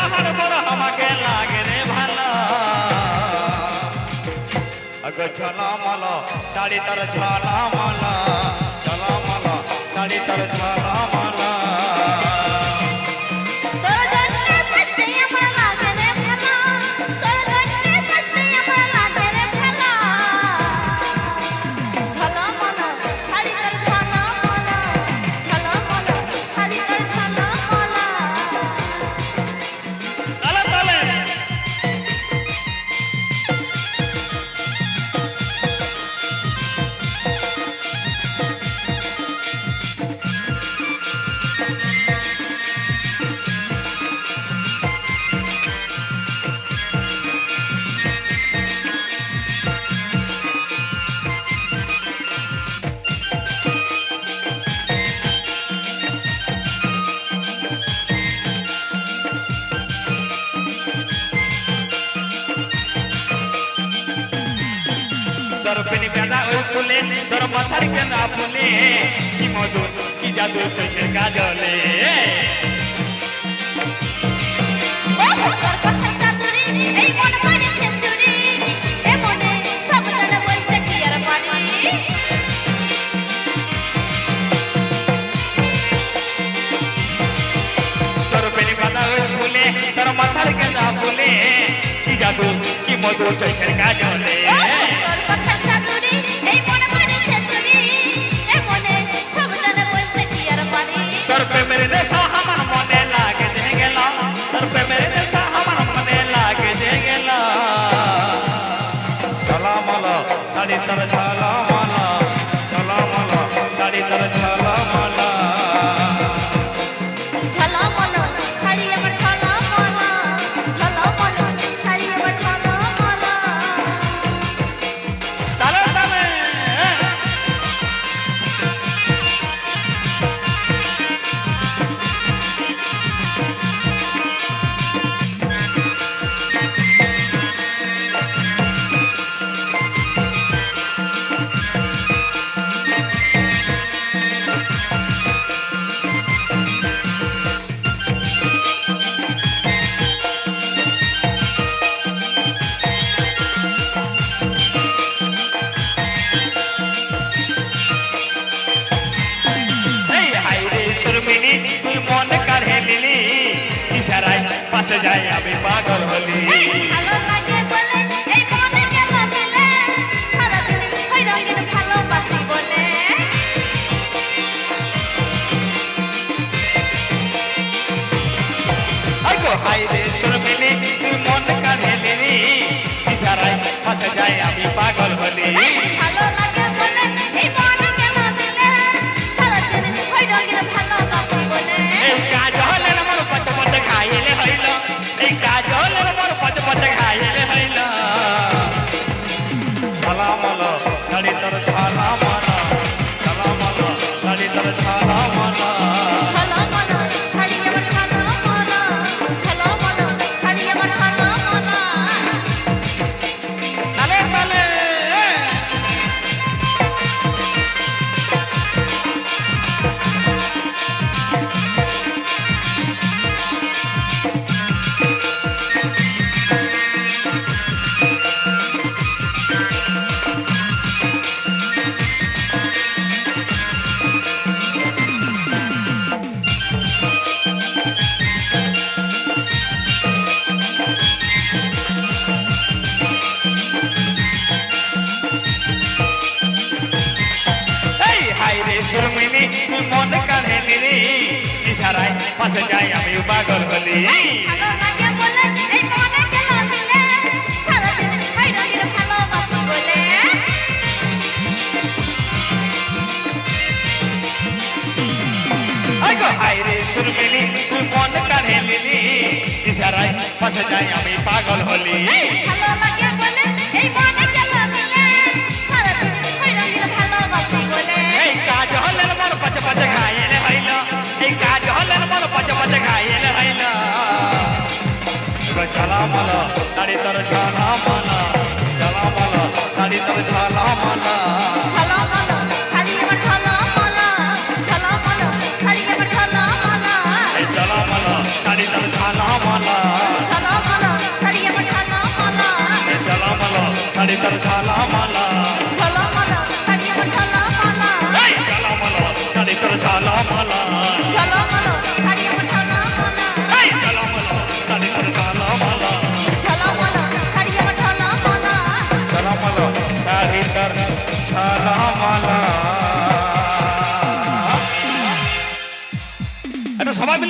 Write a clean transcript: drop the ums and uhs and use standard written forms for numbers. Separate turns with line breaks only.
পাহাড় বড় আমাকে লাগে রে ভালো আগো ঝলমল শাড়ি তোর ঝলমল ঝলমল শাড়ি তোর ঝলমল তোর পেনি বেলা ওই ফুলে তোর মাথার কেনা ফুলে কি মধু কি জাদু চোখের কাজলে তোর পেনি বেলা ওই ফুলে তোর মাথার কেনা ফুলে কি জাদু কি মধু চোখের কাজলে তোর প্রেমের নেশা আমার মনে লাগে যে গেল তোর প্রেমের নেশা আমার মনে লাগে যে গেল ঝলমল শাড়ি তোর ঝলমল ঝলমল শাড়ি তোর ঝলমল শর্মিনী তুই মন কাঢ়ে নিলি ইশারায় পাশে যাই আমি পাগল হলি
ভালো লাগে বলে এই মনে গেল দিলে সারা দিন ওই রঙের ভালোবাসি বলে
আগো হাই রে শর্মিনী তুই মন কাঢ়ে নিলি ইশারায় পাশে যাই আমি পাগল হলি
ভালো লাগে বলে এই মনে গেল দিলে সারা দিন ওই রঙের ভালোবাসি বলে
এই কাজলের মোর পছ পছ খাইলে হইল এই কাজলের মোর পছ পছ খাইলে হইল ঝলমল শাড়ি তোর ঝলমল ঝলমল শাড়ি তোর ঝলমল শর্মিনী তুই মন কাঢ়ে নিলি ইশারায় পাশে যাই আমি পাগল হলি
ভালো লাগে বলে এই মনে গেল দিলে সারা দিন ওই রঙের ভালোবাসি বলে
আগো হাই রে শর্মিনী তুই মন কাঢ়ে নিলি ইশারায় পাশে যাই আমি পাগল হলি
ভালো লাগে বলে এই মনে গেল দিলে সারা দিন ওই রঙের ভালোবাসি বলে
এই কাজ হলেন মোর পছ পছ খাইলে হইল এই কাজ হলেন মোর পছ পছ খাইলে হইল ঝলমল শাড়ি তোর ঝলমল ঝলমল শাড়ি তোর ঝলমল
ঝলমল শাড়ি আমার ঝলমল ঝলমল শাড়ি আমার ঝলমল
এই ঝলমল শাড়ি তোর ঝলমল ছাড়ে তার ঝালা